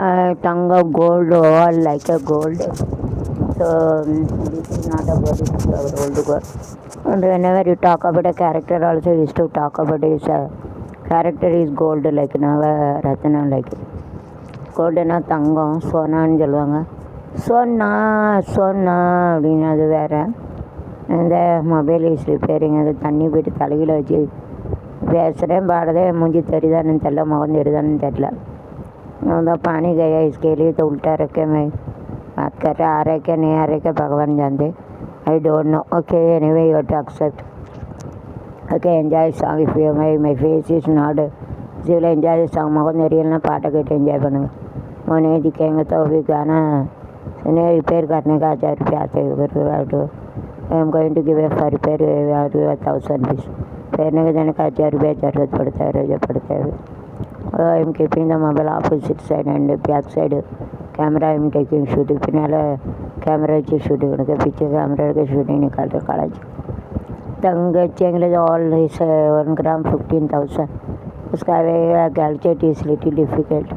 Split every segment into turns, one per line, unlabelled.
Tanga gold, all like a gold. So this is not about it, old gold. And whenever you talk about a character, also used to talk about his character is gold, like Navaratna, like கோல்டுனா தங்கம், சோனான்னு சொல்லுவாங்க. சொன்னா அப்படின்னு அது வேறு. இந்த mobile is repairing, அது தண்ணி போய்ட்டு தலையில் வச்சு பேசுகிறேன், பாடுறதே மூஞ்சி தெரியுதான்னு தெரில, முகம் தெரியுதான்னு தெரில. तो पानी गया इसके लिए तो उल्टा रख के मैं बात कर रहा, आ रहा है क्या नहीं आ रहा है क्या भगवान जानते. I don't know. Okay, anyway you have to accept. Okay, enjoy song. If you my face is not you will enjoy the song. मुझे नेरियल ना पाटा के एंजॉय बनेगा. वो नहीं दिखेंगे तो अभी गाना सुने रिपेयर करने का 1000 रुपये आते हैं. I am going to give a for repair 1000 rupees. फेरने के देने का 1000 रुपये ज़रूरत पड़ता है, रोज़ पड़ता है. I am keeping the mobile opposite side and back side camera I am taking shooting. Finale camera की शूटिंग उनके पीछे कैमरा के शूटिंग निकाल कर कॉलेज तंग चेंगले ऑल इस 1 gram 15,000. उसका वे गैलचेट इज लिटिल डिफिकल्ट.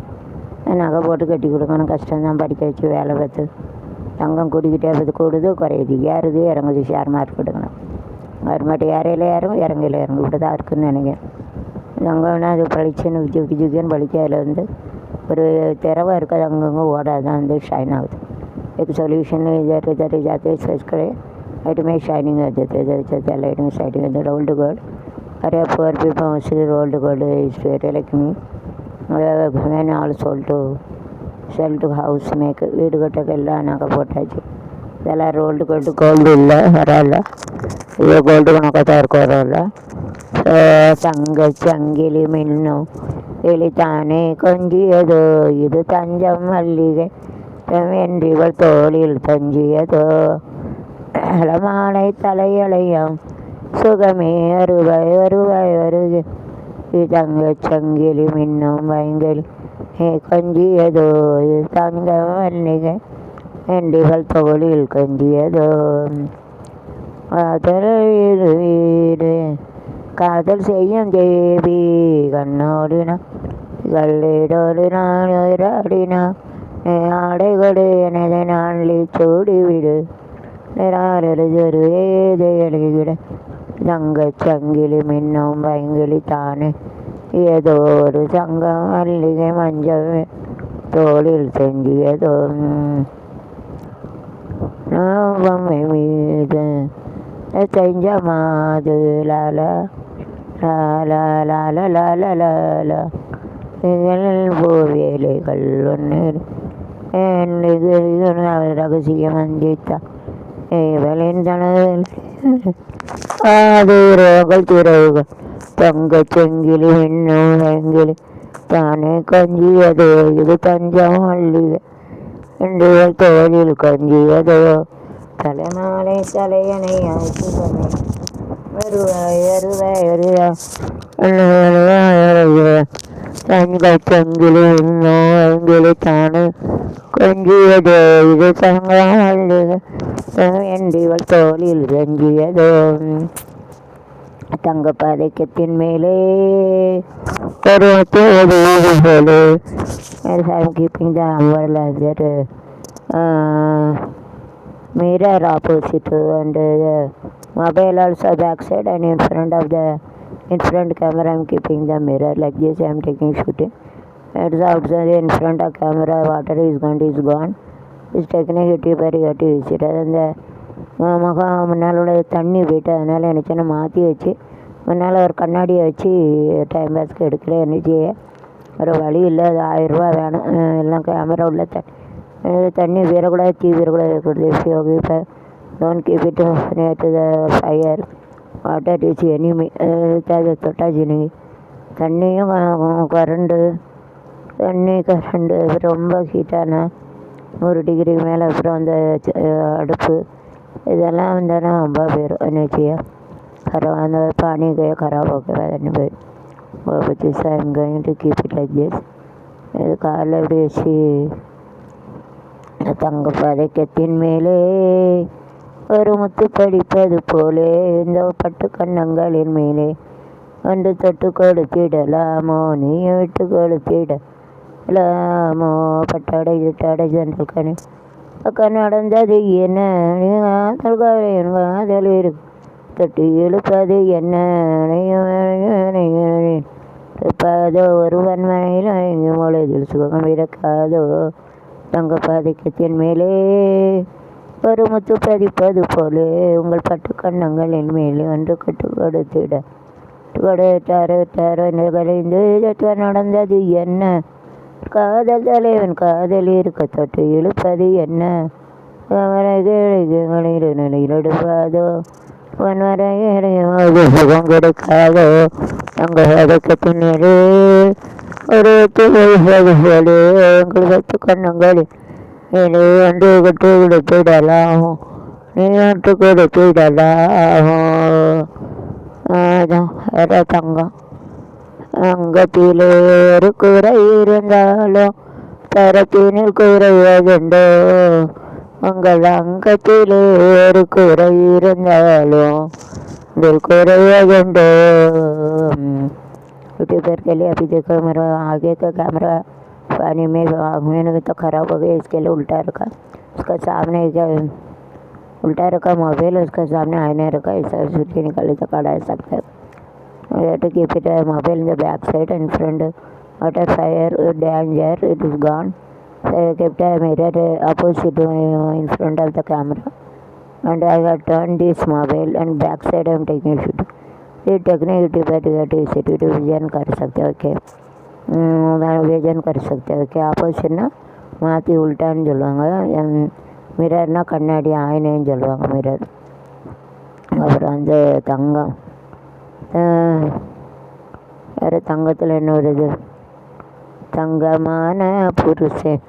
नागा बोट कटी கொடுக்கணும் கஷ்டம் தான், படிக்க வச்சு வேலை பார்த்து தங்கம் கூட்டிக்கிட்டே பார்த்து கூடுது குறையுது, ஏறுது இறங்குது. ஷேர் மார்க் கொடுக்கணும், கவர்மெண்ட் ஏறையில் ஏறும் இறங்கையில் இறங்கும், இப்படி தான் இருக்குன்னு நினைக்கிறேன். தங்கம்னா அது பளிச்சுன்னு ஜுக்கி ஜுக்கின்னு பளிச்சு, அதில் வந்து ஒரு திறவை இருக்காது, அங்கங்கே ஓடாதான் வந்து ஷைன் ஆகுது. एक सोल्यूशन इधर उधर जाते सर्च करें, लाइट में शाइनिंग आ जाते हैं, लाइट में शाइनिंग रोल्ड गोल्ड. अरे poor people mostly rolled gold is very like me. मैंने all sell to house make வீடு கட்டக்கெல்லாம் நாங்கள் போட்டாச்சு. இதெல்லாம் ரோல்டு கோல்டு இல்லை, வரால இது கோல்டு கணக்காக இருக்கும் வரால. தங்க சங்கிலி மின்னும் எளித்தானே கொஞ்சியதோ இது தஞ்சம் மல்லிகை என்றிவள் தோளில் தஞ்சியதோ அலமாலை தலையலையம் சுகமே வருவாய் வருவாய் வருக தங்க சங்கிலி மின்னும் வைங்கலி கொஞ்சியதோ இது தங்கம் மல்லிகை என்றிவள் தோளில் கொஞ்சியதோ வீடு காதல் செய்யும் தேவி கண்ணோடினா கல்லீடோடு நான் உயிராடினா ஆடை கொடு எனது நாளில் சூடிவிடு நிறாரொரு ஏதை எழுகிட தங்க சங்கிலி மின்னும் பயங்கிலி தானே ஏதோ ஒரு சங்கம் மல்லிகை மஞ்சள் தோளில் செஞ்சியதோ பொம்மை மீது செஞ்ச மாது லாலா லாலா லாலா லாலா லாலா பூவேலைகள் ஒன்று ரகசியம் வந்தித்தா ஏவலின் தனது ரோகள் திறவுகள் தங்க செங்கிலி இன்னும் வெங்கிலி தானே கஞ்சியதோ இது தஞ்சம் மல்லிகை என்று தோழில் கஞ்சியதோ தலைமாலை தலையணை ஆசுகமே வருவாய் வருவாய் வருவாய் தங்கள் செங்கிலி இன்னும் வெங்கிலி தானே கொஞ்சியதோ இது தங்கம் மல்லிகை என்றிவள் தோளில் கஞ்சியதோ தங்க பதைக்கத்தின் மேலே ஒரு போலே. As I am keeping the umbrella there, mirror opposite and the mobile also back side, and in front camera I am keeping the mirror like this. I am taking shooting. It's outside in front of camera, water is gone. It's technically very active. And the முன்னாலோட தண்ணி போய்ட்டு அதனால் நினச்சேன்னா மாற்றி வச்சு முன்னால் ஒரு கண்ணாடியை வச்சு டைம் பாஸ்க்கு எடுக்கிறேன். என்னச்சியே ஒரு வழி இல்லை, அது 1000 ரூபா வேணும். எல்லாம் கேமரா உள்ள தண்ணி வீரக்கூடாது, தீ வீரக்கூடாது இருக்கிறது. இப்போ don't keep it near to the fire. Water is enemy. தொட்டாச்சு நீங்கள் தண்ணியும் கரண்டு ரொம்ப ஹீட்டான 100 டிகிரி மேலே. அப்புறம் அந்த அடுப்பு இதெல்லாம் வந்தோன்னா ரொம்ப பேரும் என்னச்சியா அந்த पानी गया खराब हो गया नहीं भाई. वो बच्चे से I am going to keep it like this. இது காலைல இப்படி வச்சு தங்க பதைக்கத்தின் மேலே ஒரு முத்து படிப்பது போலே இந்த பட்டு கண்ணங்களின் மேலே ஒன்று தொட்டு கொடுத்திடலாமோ நீ விட்டு கொடுத்திட இல்லாமோ பட்டாடை இட்டாடை ஜன்னல் கனி அக்கா நடந்தது என்ன காதல் இருக்கு தொட்டி இழுப்பது என்ன இருப்பாதோ ஒருவன் மனையில் அணையும் பொழுதில் சுகம் இருக்காதோ தங்க பாதிக்கத்தின் மேலே ஒரு முத்து பதிப்பது போலே உங்கள் பட்டு கண்ணங்களின் மேலே ஒன்று கட்டு கொடுத்திட கொடுத்தாரோ கலைந்து நடந்தது என்ன காதல் தலைவன் காதல் இருக்க தொட்டு இழுப்பது என்ன எடுப்பாதோ சுகம் கிடைக்காதோ அங்க அதற்கு நேரே ஒரு போலே உங்கள் பத்து கண்ணங்கள் நீ ஒன்று கட்டு கொடுத்திடலாம் நீ ஒன்று கொடுத்திடலாம் தங்கம் அங்கத்திலே ஒரு குறை இருந்தாலும் தரத்தினில் குறைவதுண்டோ உங்கள் அங்கத்திலே ஒரு குறை இருந்தாலும் दिल कुறைவதுண்டோ यूट्यूबर के लिए अभी देखो मेरा आगे का कैमरा पानी में मैंने तो ख़राब हो गया इसके लिए उल्टा रखा उसका सामने उल्टा रखा मोबाइल उसका सामने आईने रखा ऐसा सूर्य निकाले तो काढ़ा सकता है to keep it mobile in the back side and front water fire danger it is gone so I kept a mirror opposite in front of the camera and I have turned this mobile and back side I am taking shoot ये technique YouTube पर YouTube vision कर सकते हो okay vision कर सकते हो okay opposite ना மாற்றி உல்ட்டான்னு சொல்லுவாங்க மிரர்னா கண்ணாடி ஆயினேன்னு சொல்லுவாங்க மிரர் அப்புறம் வந்து தங்கம் வேறு தங்கத்தில் என்ன வருது தங்கமான புருஷன்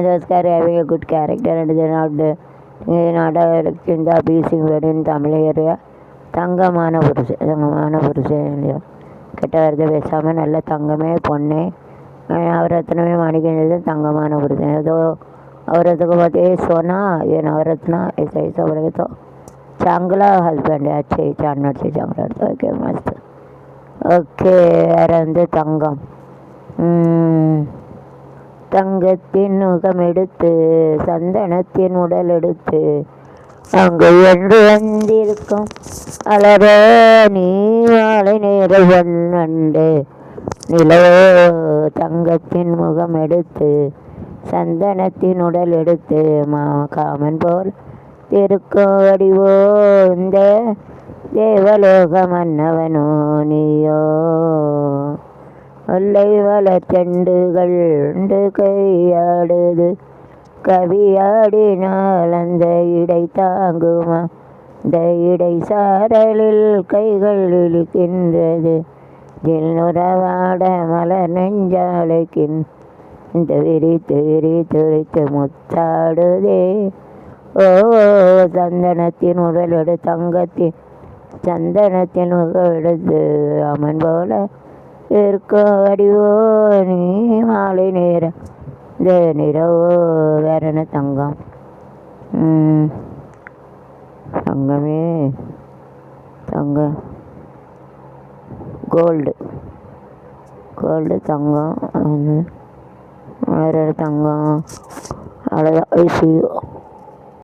those guys having a good character and they not in the abusing word in Tamil area தங்கமான புருஷன் கெட்ட வருது பேசாமல் நல்ல தங்கமே பொண்ணே நவரத்னமே மாணிக்கிறது தங்கமான புருஷன் ஏதோ औरतों को ये सोना ये नवरत्ना ऐसा ऐसा बोलेंगे तो चांगला हस्बैंड है अच्छे चांदर से चांगला ओके मस्त ओके அறந்து தங்கம் தங்கத்தின் முகமெடுத்து சந்தனத்தின் உடல் எடுத்து அங்கு என்று வந்திருக்கும் அலர நீ மாலை நேர வண்டு நிலவோ தங்கத்தின் முகம் எடுத்து சந்தனத்தின் உடல் எடுத்து காமன் போல் திருக்கும் வடிவோ இந்த தேவலோக மன்னவனோ நீயோ ஒல்லை வளர்ச்செண்டுகள் கையாடுது கவியாடினால் அந்த இடை தாங்குமா இந்த இடை சாரலில் கைகள் இழுக்கின்றது தில்லுறவாட மலர் நெஞ்சாலைக்கின் இந்த விரித்து விரித்து முத்தாடுதே ஓ சந்தனத்தின் உடல் எடு தங்கத்தின் சந்தனத்தின் உடல் எடுத்து அமன் போல இருக்கும் வடிவோ நீ மாலை நேரம் இந்த நிறவோ வேற என்ன தங்கம் தங்கமே தங்கம் கோல்டு தங்கம் வேறு தங்கம் அவ்வளோதான் ஐசியூ